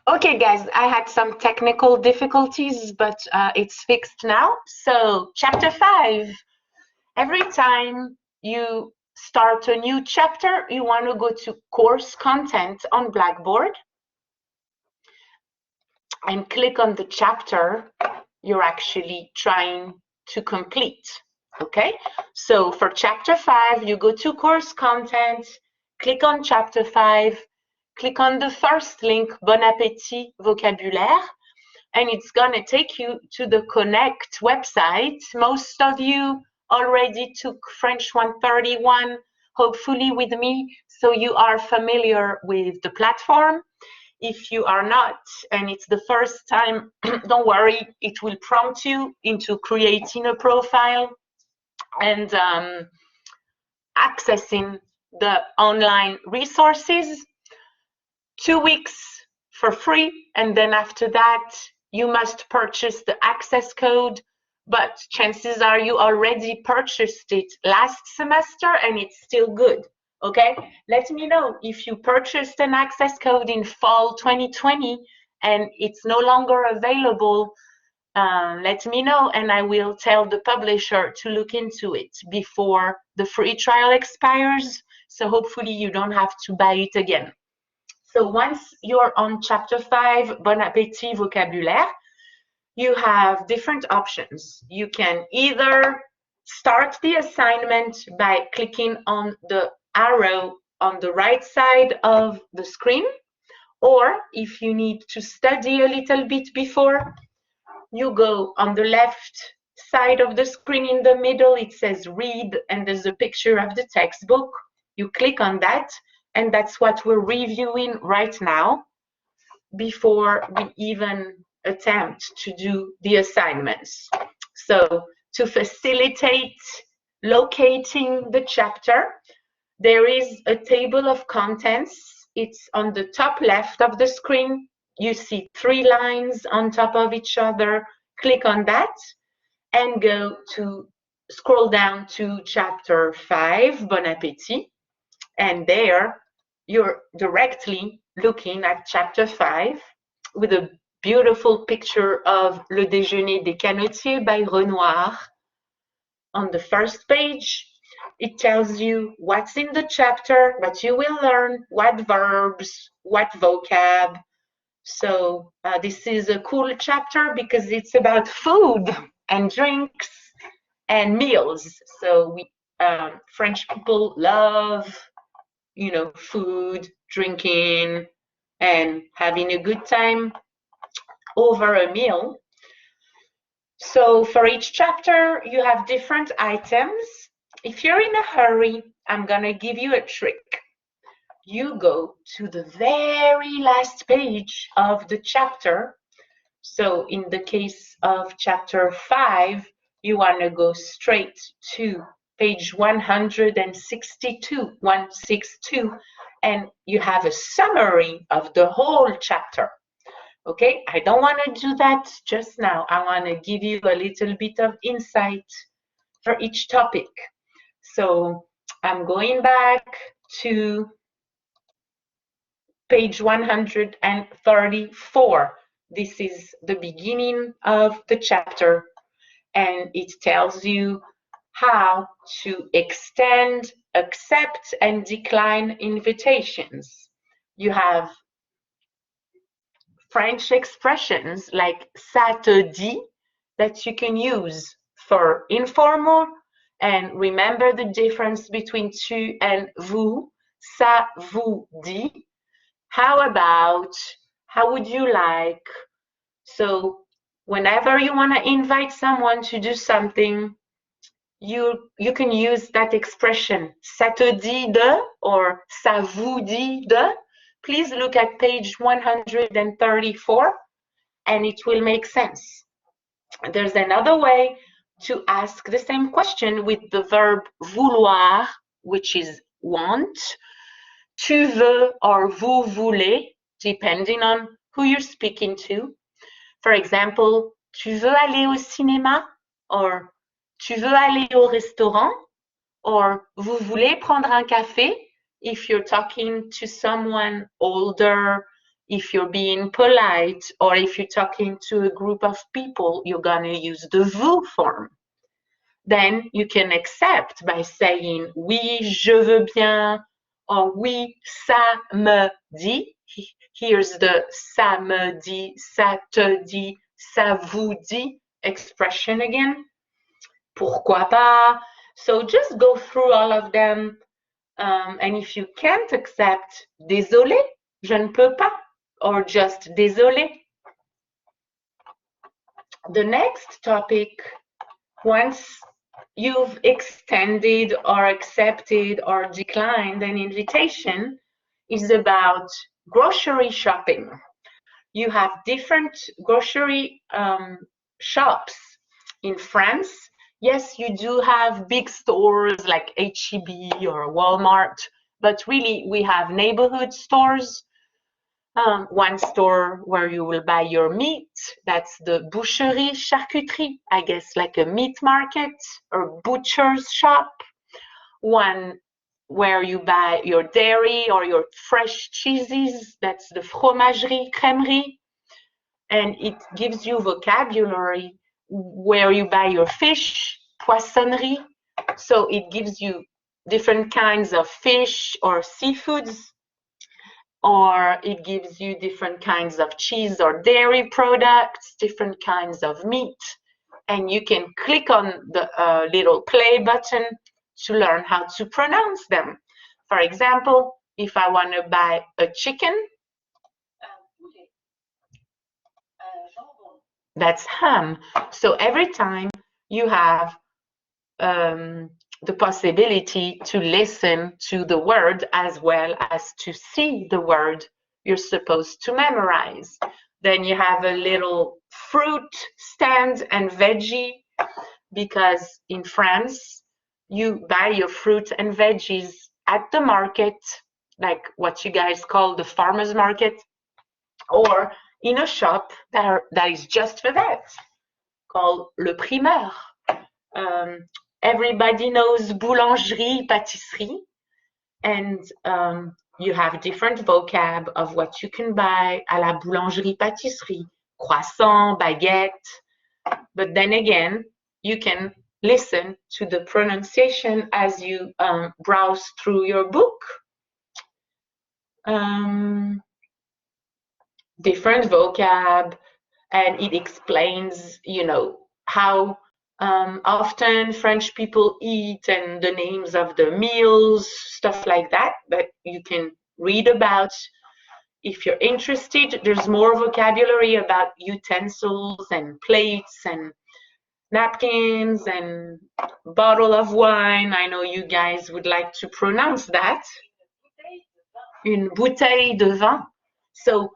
Okay, guys, I had some technical difficulties, but it's fixed now. So, chapter 5. Every time you start a new chapter, you want to go to course content on Blackboard and click on the chapter you're actually trying to complete. Okay, so for chapter 5, you go to course content, click on chapter 5, click on the first link, Bon Appétit Vocabulaire, and it's going to take you to the Connect website. Most of you already took French 131, hopefully with me, so you are familiar with the platform. If you are not, and it's the first time, don't worry, it will prompt you into creating a profile and accessing the online resources. 2 weeks for free, and then after that, you must purchase the access code, but chances are you already purchased it last semester and it's still good. Okay, let me know if you purchased an access code in fall 2020 and it's no longer available. Let me know and I will tell the publisher to look into it before the free trial expires, so hopefully you don't have to buy it again. So once you're on chapter 5, Bon Appétit Vocabulaire, you have different options. You can either start the assignment by clicking on the arrow on the right side of the screen, or if you need to study a little bit before, you go on the left side of the screen in the middle, it says read, and there's a picture of the textbook. You click on that, and that's what we're reviewing right now before we even attempt to do the assignments. So to facilitate locating the chapter, there is a table of contents. It's on the top left of the screen. You see 3 lines on top of each other. Click on that and go to scroll down to chapter 5, Bon Appétit, and there you're directly looking at chapter 5 with a beautiful picture of Le Déjeuner des Canotiers by Renoir. On the first page, it tells you what's in the chapter, what you will learn, what verbs, what vocab. So this is a cool chapter because it's about food and drinks and meals. So we French people love, you know, food, drinking, and having a good time over a meal. So for each chapter, you have different items. If you're in a hurry, I'm going to give you a trick. You go to the very last page of the chapter. So in the case of chapter 5, you want to go straight to page 162, 162, and you have a summary of the whole chapter. Okay, I don't want to do that just now. I want to give you a little bit of insight for each topic. So I'm going back to page 134. This is the beginning of the chapter, and it tells you how to extend, accept, and decline invitations. You have French expressions like ça te dit that you can use for informal, and remember the difference between tu and vous. Ça vous dit. How about, how would you like? So whenever you want to invite someone to do something, you can use that expression, ça te dit de, or ça vous dit de. Please look at page 134 and it will make sense. There's another way to ask the same question with the verb vouloir, which is want. Tu veux or vous voulez, depending on who you're speaking to. For example, tu veux aller au cinéma, or tu veux aller au restaurant, or vous voulez prendre un café if you're talking to someone older If you're being polite or if you're talking to a group of people, you're going to use the vous form. Then you can accept by saying oui, je veux bien, or oui, ça me dit. Here's the ça me dit, ça te dit, ça vous dit expression again. Pourquoi pas? So just go through all of them. And if you can't accept désolé, je ne peux pas, or just désolé. The next topic, once you've extended or accepted or declined an invitation, is about grocery shopping. You have different grocery shops in France. Yes, you do have big stores like H-E-B or Walmart, but really we have neighborhood stores. One store where you will buy your meat, that's the boucherie charcuterie, I guess like a meat market or butcher's shop. One where you buy your dairy or your fresh cheeses, that's the fromagerie crèmerie. And it gives you vocabulary where you buy your fish, poissonnerie. So it gives you different kinds of fish or seafoods, or it gives you different kinds of cheese or dairy products, different kinds of meat. And you can click on the little play button to learn how to pronounce them. For example, if I want to buy a chicken, that's ham. So every time you have the possibility to listen to the word as well as to see the word you're supposed to memorize. Then you have a little fruit stand and veggie, because in France, you buy your fruit and veggies at the market, like what you guys call the farmer's market, or in a shop that is just for that, called le primeur. Everybody knows boulangerie, pâtisserie, and you have different vocab of what you can buy à la boulangerie, pâtisserie, croissant, baguette. But then again, you can listen to the pronunciation as you browse through your book. Different vocab, and it explains, you know, how often French people eat and the names of the meals, stuff like that you can read about if you're interested. There's more vocabulary about utensils and plates and napkins and bottle of wine. I know you guys would like to pronounce that. Une bouteille de vin. So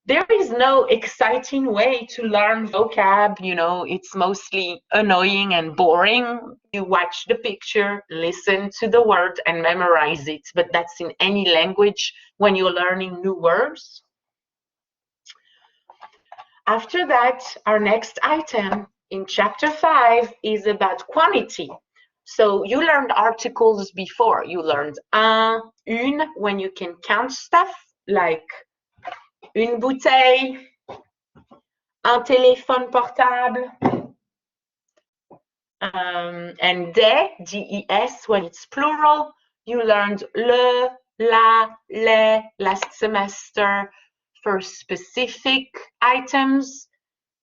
there is no exciting way to learn vocab, you know, it's mostly annoying and boring. You watch the picture, listen to the word, and memorize it. But that's in any language when you're learning new words. After that, our next item in chapter 5 is about quantity. So you learned articles before. You learned un, une, when you can count stuff, like une bouteille, un téléphone portable, and des, D-E-S, when it's plural. You learned le, la, les last semester for specific items,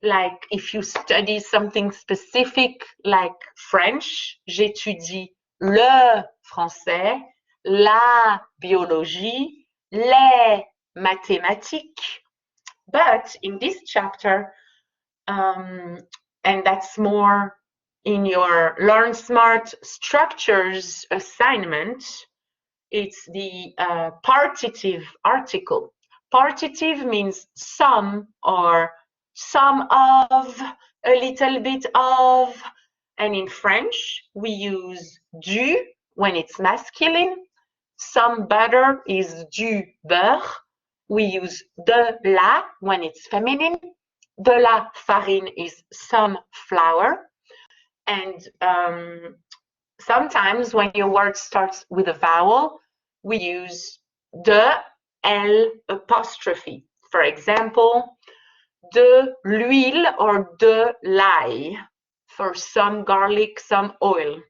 like if you study something specific, like French, j'étudie le français, la biologie, les mathématiques. But in this chapter, and that's more in your Learn Smart Structures assignment, it's the partitive article. Partitive means some or some of, a little bit of, and in French we use du when it's masculine. Some butter is du beurre. We use de la when it's feminine. De la farine is some flour. And sometimes when your word starts with a vowel, we use de, L apostrophe. For example, de l'huile or de l'ail for some garlic, some oil.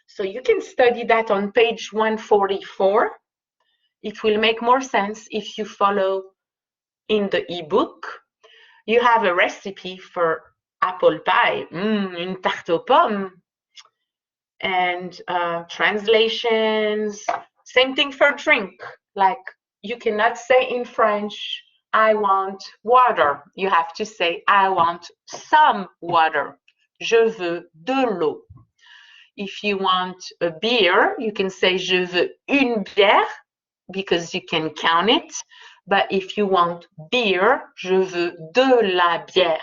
So you can study that on page 144. It will make more sense if you follow in the ebook. You have a recipe for apple pie, une tarte aux pommes, and translations. Same thing for drink. Like you cannot say in French, I want water. You have to say, I want some water. Je veux de l'eau. If you want a beer, you can say, je veux une bière, because you can count it. But if you want beer, je veux de la bière,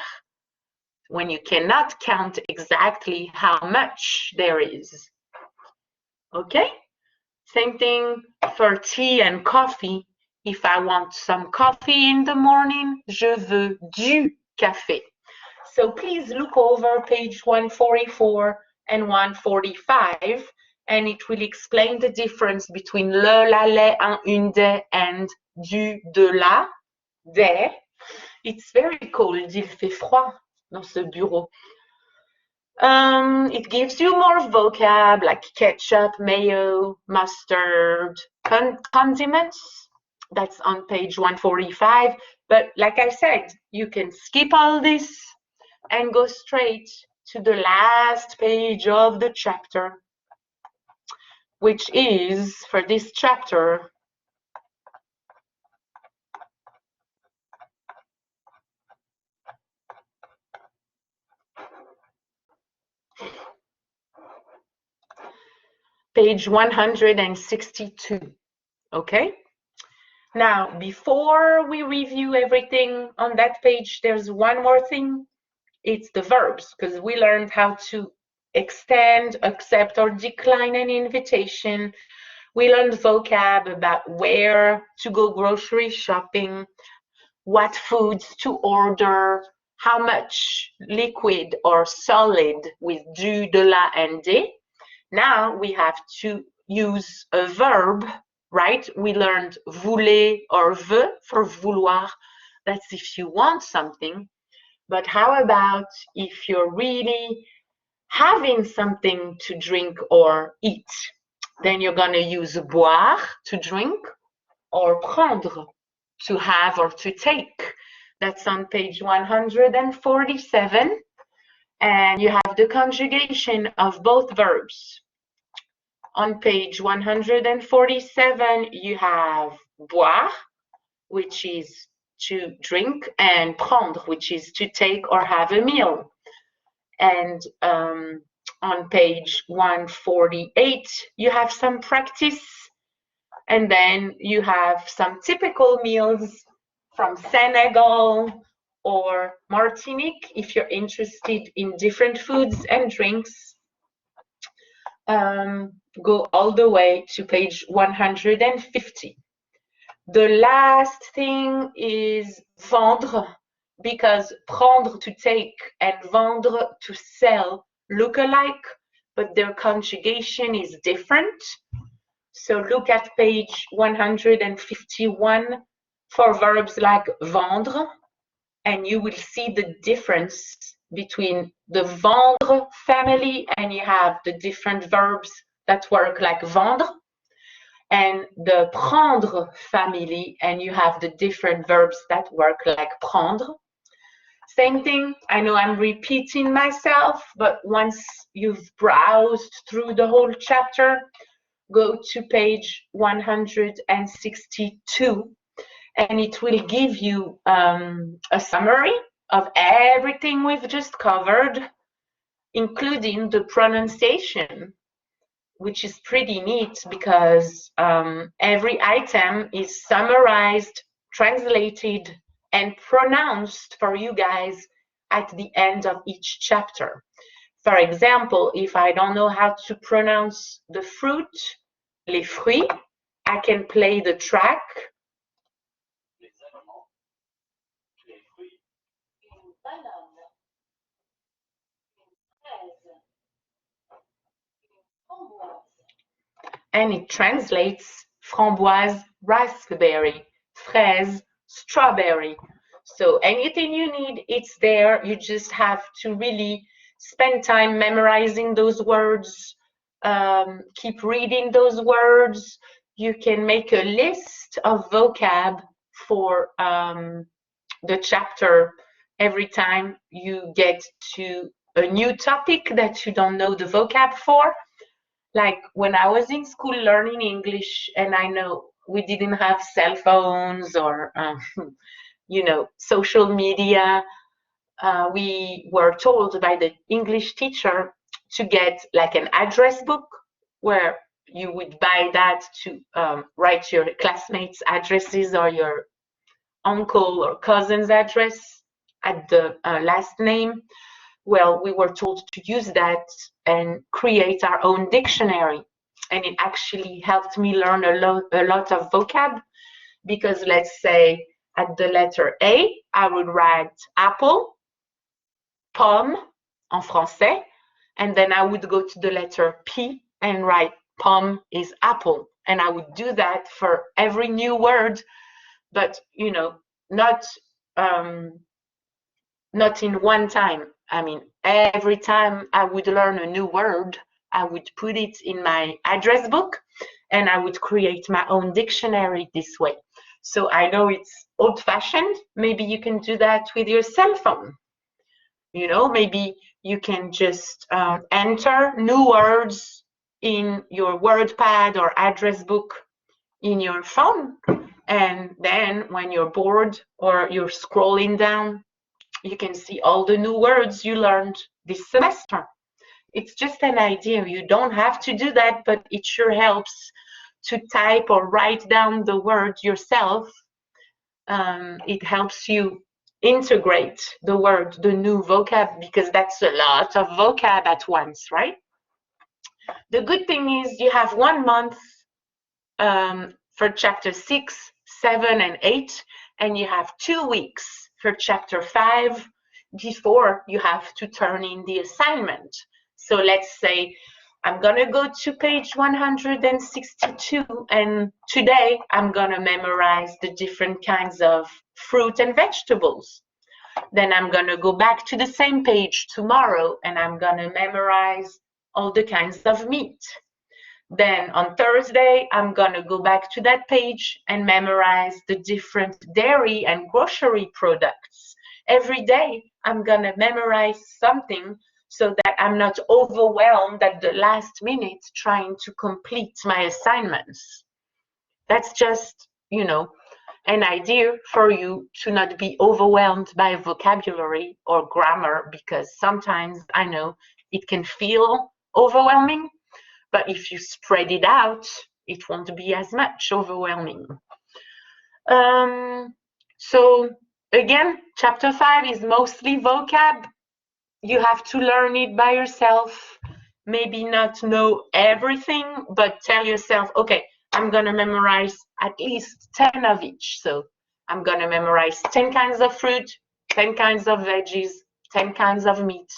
when you cannot count exactly how much there is. Okay? Same thing for tea and coffee. If I want some coffee in the morning, je veux du café. So please look over page 144 and 145, and it will explain the difference between le, la, les, un, une, des, and du, de, la, des. It's very cold. Il fait froid dans ce bureau. It gives you more vocab like ketchup, mayo, mustard, condiments. That's on page 145. But like I said, you can skip all this and go straight to the last page of the chapter, which is, for this chapter, page 162, okay? Now, before we review everything on that page, there's one more thing. It's the verbs, because we learned how to extend, accept, or decline an invitation. We learned vocab about where to go grocery shopping, what foods to order, how much liquid or solid with du, de, la, and des. Now we have to use a verb, right? We learned voulez or veut for vouloir. That's if you want something. But how about if you're really having something to drink or eat? Then you're going to use boire, to drink, or prendre, to have or to take. That's on page 147. And you have the conjugation of both verbs. On page 147, you have boire, which is to drink, and prendre, which is to take or have a meal. And on page 148, you have some practice, and then you have some typical meals from Senegal or Martinique, if you're interested in different foods and drinks. Go all the way to page 150. The last thing is vendre, because prendre, to take, and vendre, to sell, look alike, but their conjugation is different. So look at page 151 for verbs like vendre, and you will see the difference between the vendre family, and you have the different verbs that work like vendre, and the prendre family, and you have the different verbs that work like prendre. Same thing, I know I'm repeating myself, but once you've browsed through the whole chapter, go to page 162, and it will give you a summary of everything we've just covered, including the pronunciation, which is pretty neat because every item is summarized, translated, and pronounced for you guys at the end of each chapter. For example, if I don't know how to pronounce the fruit, les fruits, I can play the track. And it translates framboise, raspberry, fraise, strawberry. So anything you need, it's there. You just have to really spend time memorizing those words, keep reading those words. You can make a list of vocab for the chapter every time you get to a new topic that you don't know the vocab for. Like when I was in school learning English, and I know we didn't have cell phones or social media, we were told by the English teacher to get like an address book where you would buy that to write your classmates' addresses or your uncle or cousin's address at the last name. Well, we were told to use that and create our own dictionary. And it actually helped me learn a lot of vocab, because let's say at the letter A, I would write apple, pomme en français, and then I would go to the letter P and write pomme is apple. And I would do that for every new word, but not in one time. I mean, every time I would learn a new word, I would put it in my address book and I would create my own dictionary this way. So I know it's old-fashioned. Maybe you can do that with your cell phone. Maybe you can just enter new words in your WordPad or address book in your phone. And then when you're bored or you're scrolling down, you can see all the new words you learned this semester. It's just an idea. You don't have to do that, but it sure helps to type or write down the word yourself. It helps you integrate the word, the new vocab, because that's a lot of vocab at once, right? The good thing is you have 1 month for chapter 6, 7, and 8, and you have 2 weeks for chapter 5 before you have to turn in the assignment. So let's say I'm gonna go to page 162, and today I'm gonna memorize the different kinds of fruit and vegetables. Then I'm gonna go back to the same page tomorrow and I'm gonna memorize all the kinds of meat. Then on Thursday, I'm gonna go back to that page and memorize the different dairy and grocery products. Every day, I'm gonna memorize something so that I'm not overwhelmed at the last minute trying to complete my assignments. That's just, an idea for you to not be overwhelmed by vocabulary or grammar, because sometimes I know it can feel overwhelming, but if you spread it out, it won't be as much overwhelming. So again, chapter 5 is mostly vocab. You have to learn it by yourself. Maybe not know everything, but tell yourself, okay, I'm gonna memorize at least 10 of each. So I'm gonna memorize 10 kinds of fruit, 10 kinds of veggies, 10 kinds of meat,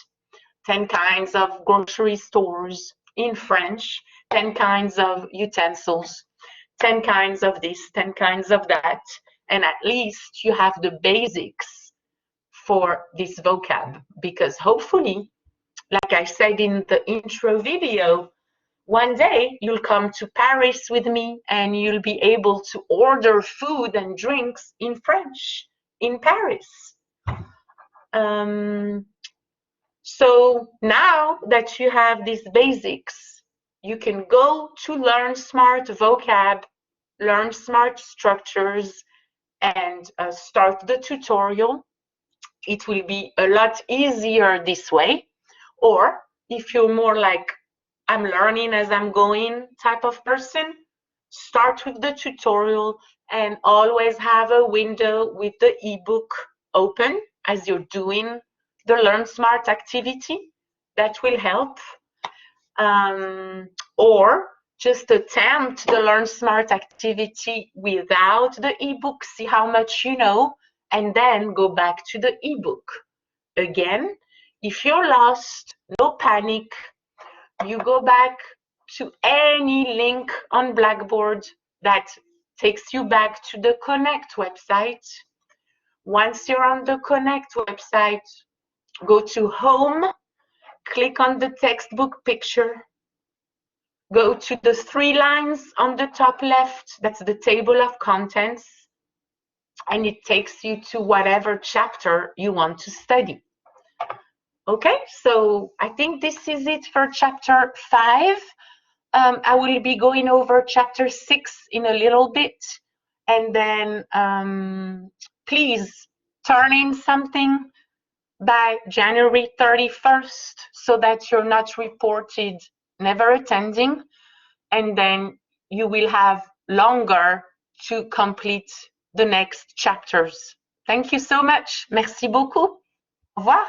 10 kinds of grocery stores in French, 10 kinds of utensils, 10 kinds of this, 10 kinds of that, and at least you have the basics for this vocab, because hopefully, like I said in the intro video, one day you'll come to Paris with me and you'll be able to order food and drinks in French in Paris. So now that you have these basics, you can go to Learn Smart vocab, Learn Smart structures, and start the tutorial. It will be a lot easier this way. Or if you're more like, I'm learning as I'm going type of person, start with the tutorial and always have a window with the ebook open as you're doing the Learn Smart activity. That will help. Or just attempt the Learn Smart activity without the ebook, see how much you know, and then go back to the ebook. Again, if you're lost, no panic. You go back to any link on Blackboard that takes you back to the Connect website. Once you're on the Connect website, go to Home, click on the textbook picture, go to the 3 lines on the top left, that's the table of contents, and it takes you to whatever chapter you want to study. Okay, so I think this is it for chapter 5. I will be going over chapter 6 in a little bit, and then please turn in something by January 31st so that you're not reported never attending, and then you will have longer to complete the next chapters. Thank you so much. Merci beaucoup. Au revoir.